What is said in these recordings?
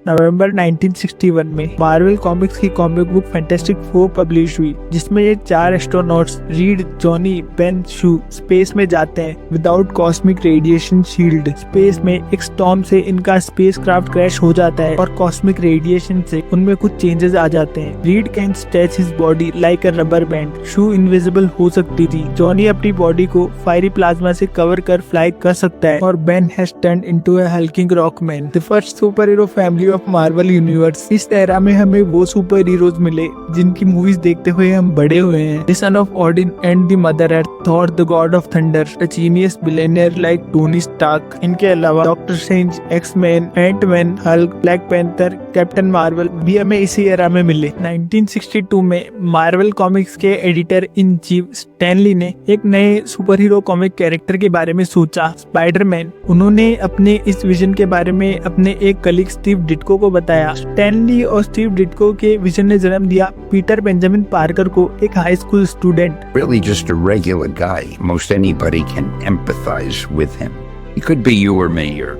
नवंबर 1961 में Marvel comics की comic book fantastic four publish हुई, जिसमें ये 4 एस्ट्रोनॉट्स रीड, जॉनी, बेन, शू स्पेस में जाते हैं without cosmic radiation shield. Space में एक स्टॉर्म से इनका स्पेसक्राफ्ट क्रैश हो जाता है और कॉस्मिक रेडिएशन से उनमें कुछ चेंजेस आ जाते हैं। Reed can stretch his body like a rubber band. Sue invisible हो सकती थी। जॉनी अपनी बॉडी को फायरी प्लाज्मा से कवर कर फ्लाई कर सकता है और Ben has turned into a hulking rockman. The first super hero family of Marvel universe. इस एरा में हमें वो सुपर हीरोज मिले जिनकी मूवीज देखते हुए हम बड़े हुए हैं। The son of Odin and the mother earth, Thor the god of thunder, a genius billionaire like Tony Stark. इनके अलावा Doctor Strange, X Men, Ant Man, Hulk, Black Panther, Captain Marvel भी हमें इसी एरा में मिले। 1962 में मार्वल कॉमिक्स के editor in chief Stan Lee ने एक नए सुपर हीरो कॉमिक कैरेक्टर के बारे में सोचा, स्पाइडरमैन। उन्होंने अपने इस विजन के बारे में अपने एक कलीग स्टीव डिट्को को बताया। स्टैन ली और स्टीव डिट्को के विजन ने जन्म दिया पीटर बेंजामिन पार्कर को, एक high school student. Really just a regular guy. Most anybody can empathize with him. He could be you or me or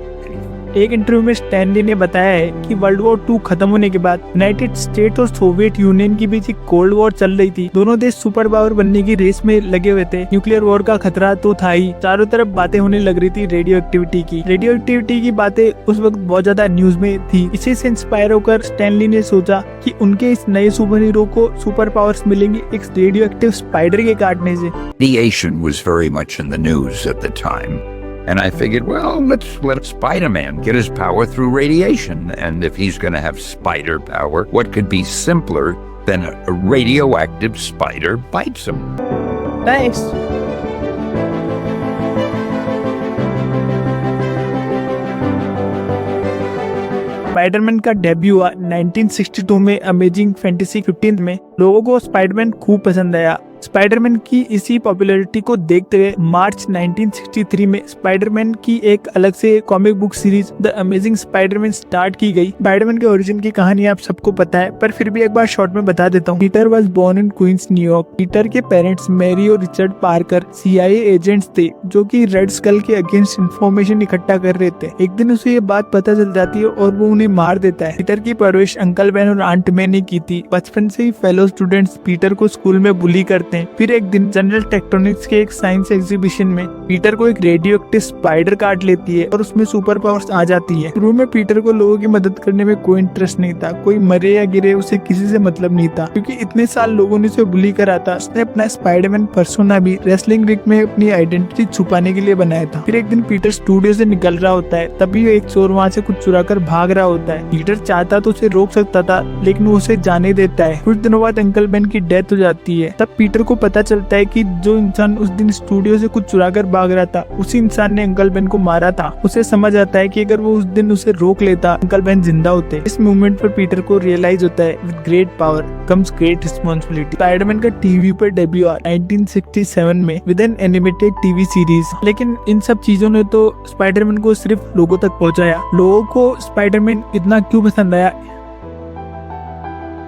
एक इंटरव्यू में स्टैनली ने बताया है कि वर्ल्ड वॉर 2 खत्म होने के बाद यूनाइटेड स्टेट और सोवियत यूनियन के बीच एक कोल्ड वॉर चल रही थी। दोनों देश सुपर पावर बनने की रेस में लगे हुए थे। न्यूक्लियर वॉर का खतरा तो था ही, चारों तरफ बातें होने लग रही थी रेडियो एक्टिविटी की बातें उस वक्त बहुत ज्यादा न्यूज में थी। इसी से इंस्पायर होकर स्टैनली ने सोचा कि उनके इस नए सुपर हीरो को सुपर पावर्स मिलेंगी एक रेडियो एक्टिव स्पाइडर के काटने से। radiation was very much in the news at the time. And I figured, well, let's let Spider-Man get his power through radiation. And if he's going to have spider power, what could be simpler than a radioactive spider bites him? Nice. Spiderman का debut हुआ 1962 में amazing fantasy 15 में। लोगों को Spiderman खूब पसंद आया। Spiderman की इसी पॉपुलैरिटी को देखते हुए मार्च 1963 में स्पाइडरमैन की एक अलग से comic book series the amazing Spiderman start की गई। स्पाइडरमैन के ओरिजिन की कहानी आप सबको पता है, पर फिर भी एक बार शॉर्ट में बता देता हूँ। Peter was born in Queens, New York. Peter के पेरेंट्स मैरी और रिचर्ड पार्कर CIA एजेंट्स थे जो कि रेड स्कल के अगेंस्ट इंफॉर्मेशन इकट्ठा कर रहे थे। एक दिन उसे ये बात पता चल जाती है और वो उन्हें मार देता है। पीटर की परवरिश अंकल बेन और आंट मे ने की थी। बचपन से ही फेलो स्टूडेंट्स पीटर को स्कूल में बुली करते हैं। फिर एक दिन जनरल टेक्टोनिक्स के एक साइंस एग्जीबिशन में पीटर को एक रेडियो एक्टिव स्पाइडर काट लेती है और उसमें सुपर पावर्स आ जाती है। शुरू में पीटर को लोगों की मदद करने में कोई इंटरेस्ट नहीं था, कोई मरे या गिरे उसे किसी से मतलब नहीं था, क्योंकि इतने साल लोगों ने उसे बुली करा था। उसने अपना स्पाइडरमैन पर्सोना भी रेसलिंग रिंग में अपनी आइडेंटिटी छुपाने के लिए बनाया था। फिर एक दिन पीटर स्टूडियो से निकल रहा होता है, तभी एक चोर वहाँ से कुछ चुरा कर भाग रहा होता है। पीटर चाहता तो उसे रोक सकता था, लेकिन वो उसे जाने देता है। कुछ दिनों बाद अंकल बेन की डेथ हो जाती है। तब पीटर को पता चलता है कि जो इंसान उस दिन स्टूडियो से कुछ चुरा कर भाग रहा था, उसी इंसान ने अंकल बेन को मारा था। उसे समझ आता है कि अगर वो उस दिन उसे रोक लेता, अंकल बेन जिंदा होते। इस मोमेंट पर पीटर को रियलाइज होता है with great power comes great responsibility. Spider Man का टीवी पर डेब्यू 1967 में with an animated TV series. लेकिन इन सब चीजों ने तो स्पाइडरमैन को सिर्फ लोगों तक पहुंचाया। लोगों को स्पाइडरमैन इतना क्यों पसंद आया?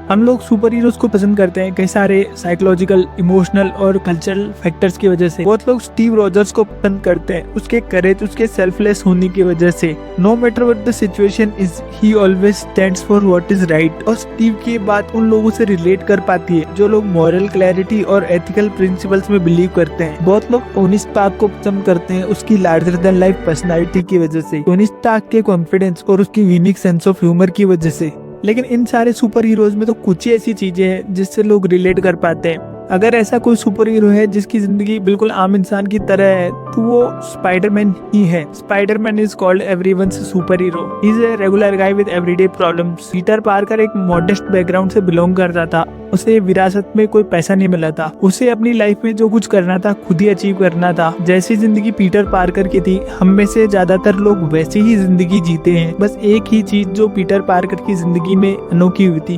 हम लोग सुपर हीरोज को पसंद करते हैं कई सारे साइकोलॉजिकल, इमोशनल और कल्चरल फैक्टर्स की वजह से। बहुत लोग स्टीव रॉजर्स को पसंद करते हैं उसके करेज, उसके सेल्फलेस होने की वजह से। No matter what the situation is, he always stands for what is right. और स्टीव की बात उन लोगों से रिलेट कर पाती है जो लोग मॉरल क्लैरिटी और एथिकल प्रिंसिपल्स में बिलीव करते हैं। बहुत लोग टोनी स्टार्क को पसंद करते हैं उसकी लार्जर देन लाइफ पर्सनैलिटी की वजह से, टोनी स्टार्क के कॉन्फिडेंस और उसकी यूनिक सेंस ऑफ ह्यूमर की वजह से। लेकिन इन सारे सुपर हीरोज में तो कुछ ही ऐसी चीजें हैं जिससे लोग रिलेट कर पाते हैं। अगर ऐसा कोई सुपर हीरो है जिसकी जिंदगी बिल्कुल आम इंसान की तरह है, तो वो स्पाइडरमैन ही है। Spiderman is called everyone's super hero. He is a regular guy with everyday problems. Peter Parker एक मॉडेस्ट बैकग्राउंड से बिलोंग करता था। उसे विरासत में कोई पैसा नहीं मिला था। उसे अपनी लाइफ में जो कुछ करना था खुद ही अचीव करना था। जैसी जिंदगी पीटर पार्कर की थी, हम में से ज्यादातर लोग वैसी ही जिंदगी जीते हैं। बस एक ही चीज जो पीटर पार्कर की जिंदगी में अनोखी हुई थी,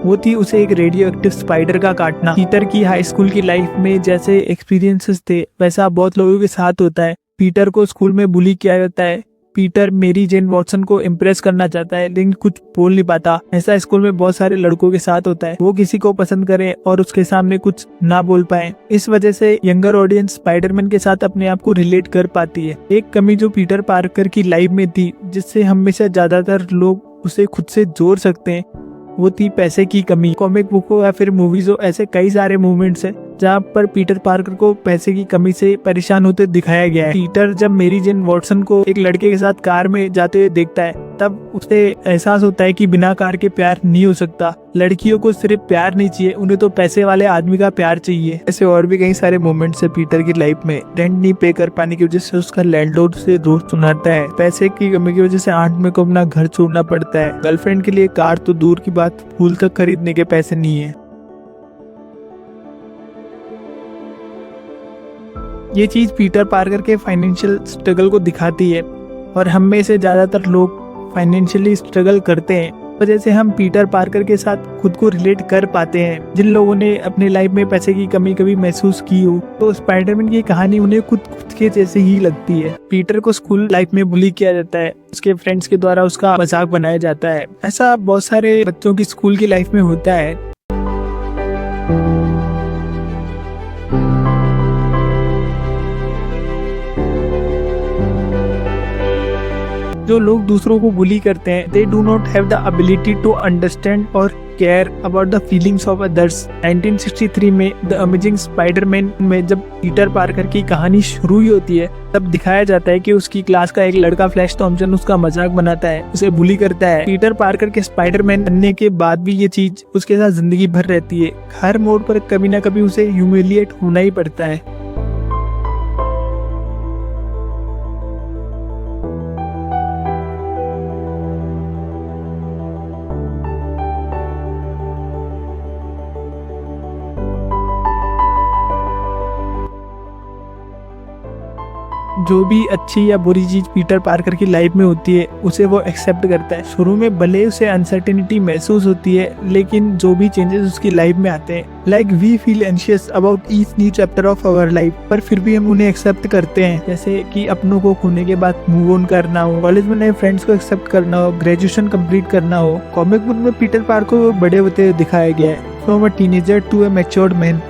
वो थी उसे एक रेडियो एक्टिव स्पाइडर का काटना। पीटर की हाई स्कूल की लाइफ में जैसे एक्सपीरियंसेस थे, वैसा बहुत लोगों के साथ होता है। पीटर को स्कूल में बुली किया जाता है। पीटर मेरी जेन वॉटसन को इम्प्रेस करना चाहता है, लेकिन कुछ बोल नहीं पाता। ऐसा स्कूल में बहुत सारे लड़कों के साथ होता है। वो किसी को पसंद करे और उसके सामने कुछ ना बोल पाए। इस वजह से यंगर ऑडियंस स्पाइडरमैन के साथ अपने आप को रिलेट कर पाती है। एक कमी जो पीटर पार्कर की लाइफ में थी, जिससे हम में से ज्यादातर लोग उसे खुद से जोड़ सकते हैं वो थी पैसे की कमी। कॉमिक बुक हो या फिर मूवीज हो, ऐसे कई सारे मूवमेंट्स हैं जहाँ पर पीटर पार्कर को पैसे की कमी से परेशान होते दिखाया गया है। पीटर जब मेरी जेन वॉटसन को एक लड़के के साथ कार में जाते हुए देखता है तब उसे एहसास होता है कि बिना कार के प्यार नहीं हो सकता। लड़कियों को सिर्फ प्यार नहीं चाहिए, उन्हें तो पैसे वाले आदमी का प्यार चाहिए। ऐसे और भी कई सारे मोमेंट्स है पीटर की लाइफ में। रेंट नहीं पे कर पाने की वजह से उसका लैंडलॉर्ड से रोज सुनाता है। पैसे की कमी की वजह से आंट में को अपना घर छोड़ना पड़ता है। गर्लफ्रेंड के लिए कार तो दूर की बात, फूल तक खरीदने के पैसे नहीं है। ये चीज पीटर पार्कर के फाइनेंशियल स्ट्रगल को दिखाती है और हम में से ज्यादातर लोग फाइनेंशियली स्ट्रगल करते हैं, तो जैसे हम पीटर पार्कर के साथ खुद को रिलेट कर पाते हैं। जिन लोगों ने अपनी लाइफ में पैसे की कमी कभी महसूस की हो तो स्पाइडरमैन की कहानी उन्हें खुद के जैसे ही लगती है। पीटर को स्कूल लाइफ में बुली किया जाता है, उसके फ्रेंड्स के द्वारा उसका मजाक बनाया जाता है। ऐसा बहुत सारे बच्चों की स्कूल की लाइफ में होता है। जो लोग दूसरों को बुली करते हैं, they do not have the ability to understand or care about the feelings of others। 1963 में The Amazing Spider-Man में जब पीटर पार्कर की कहानी शुरू ही होती है तब दिखाया जाता है कि उसकी क्लास का एक लड़का फ्लैश थॉम्पसन उसका मजाक बनाता है, उसे बुली करता है। पीटर पार्कर के स्पाइडरमैन बनने के बाद भी ये चीज उसके साथ जिंदगी भर रहती है। हर मोड़ पर कभी ना कभी उसे ह्यूमिलिएट होना ही पड़ता है। जो भी अच्छी या बुरी चीज पीटर पार्कर की लाइफ में होती है उसे वो एक्सेप्ट करता है। शुरू में भले उसे अनसर्टेनिटी महसूस होती है, लेकिन जो भी चेंजेस उसकी लाइफ में आते हैं, like we feel anxious about each new chapter of our life, पर फिर भी हम उन्हें एक्सेप्ट करते हैं। जैसे कि अपनों को खोने के बाद मूव ऑन करना हो, कॉलेज में नए फ्रेंड्स को एक्सेप्ट करना हो, ग्रेजुएशन कंप्लीट करना हो। कॉमिक बुक में पीटर पार्कर को बड़े होते हुए दिखाया गया है, from a teenager to a matured man.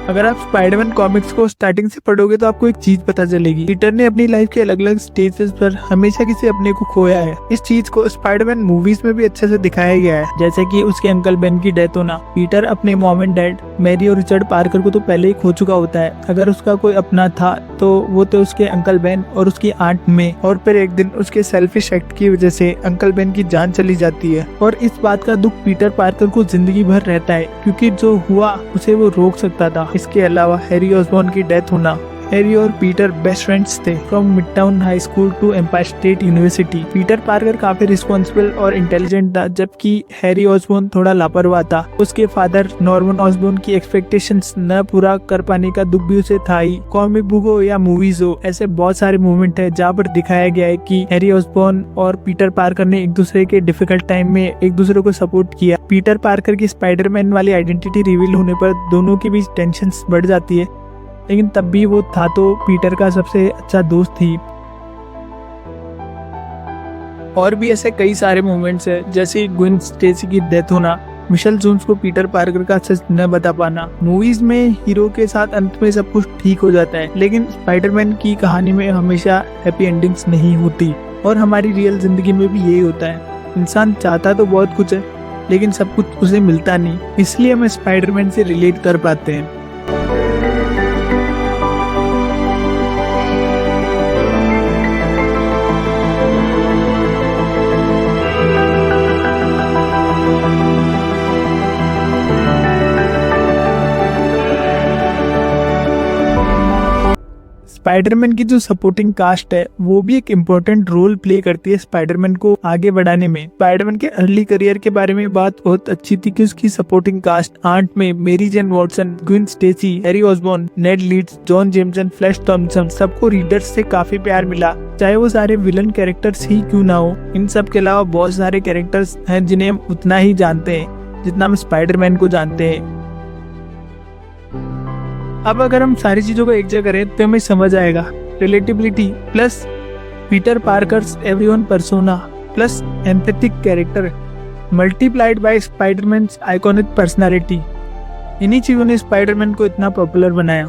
अगर आप स्पाइडरमैन कॉमिक्स को स्टार्टिंग से पढ़ोगे तो आपको एक चीज पता चलेगी, पीटर ने अपनी लाइफ के अलग अलग स्टेजेस पर हमेशा किसी अपने को खोया है। इस चीज को स्पाइडरमैन मूवीज में भी अच्छे से दिखाया गया है, जैसे कि उसके अंकल बेन की डेथ होना। पीटर अपने मॉम एंड डैड मैरी और रिचर्ड पार्कर को तो पहले ही खो चुका होता है। अगर उसका कोई अपना था तो वो तो उसके अंकल बेन और उसकी आंट में, और फिर एक दिन उसके सेल्फिश एक्ट की वजह से अंकल बेन की जान चली जाती है। और इस बात का दुख पीटर पार्कर को जिंदगी भर रहता है, क्योंकि जो हुआ उसे वो रोक सकता था। इसके अलावा हैरी ऑसबॉर्न की डेथ होना। हैरी और पीटर बेस्ट फ्रेंड्स थे from Midtown High School to Empire State University. Peter Parker काफी रिस्पॉन्सिबल और इंटेलिजेंट था, जबकि हैरी ऑसबॉर्न थोड़ा लापरवाह था। उसके फादर नॉर्मन ऑसबॉर्न की एक्सपेक्टेशंस न पूरा कर पाने का दुख भी उसे था ही। कॉमिक बुक हो या मूवीज हो, ऐसे बहुत सारे मूवमेंट है जहाँ पर दिखाया गया है कि हैरी ऑसबॉर्न और पीटर पार्कर ने एक दूसरे के डिफिकल्ट टाइम में एक दूसरे को सपोर्ट किया। पीटर पार्कर की स्पाइडरमैन वाली आइडेंटिटी रिवील होने पर दोनों के बीच टेंशन बढ़ जाती है, लेकिन तब भी वो था तो पीटर का सबसे अच्छा दोस्त थी। और भी ऐसे कई सारे मोमेंट्स है, जैसे ग्वेन स्टेसी की डेथ होना, मिशेल जोन्स को पीटर पार्कर का सच न बता पाना। मूवीज में हीरो के साथ अंत में सब कुछ ठीक हो जाता है, लेकिन स्पाइडरमैन की कहानी में हमेशा हैप्पी एंडिंग्स नहीं होती, और हमारी रियल जिंदगी में भी यही होता है। इंसान चाहता तो बहुत कुछ है, लेकिन सब कुछ उसे मिलता नहीं, इसलिए हम स्पाइडरमैन से रिलेट कर पाते हैं। स्पाइडरमैन की जो सपोर्टिंग कास्ट है वो भी एक इम्पोर्टेंट रोल प्ले करती है स्पाइडरमैन को आगे बढ़ाने में। स्पाइडरमैन के अर्ली करियर के बारे में बात बहुत अच्छी थी कि उसकी supporting cast aunt May Mary Jane Watson, Gwen Stacy, Harry Osborn, Ned Leeds, John Jameson, Flash Thompson, सबको रीडर्स से काफी प्यार मिला, चाहे वो सारे विलन कैरेक्टर्स ही क्यों ना हो। इन सब के अलावा बहुत सारे कैरेक्टर्स हैं जिन्हें हम उतना ही जानते हैं जितना हम स्पाइडरमैन को जानते हैं। अब अगर हम सारी चीजों को एक जगह करें तो हमें समझ आएगा, relatability plus Peter Parker's everyone persona plus empathic character multiplied by Spider-Man's iconic personality, इन्हीं चीजों ने स्पाइडरमैन को इतना पॉपुलर बनाया।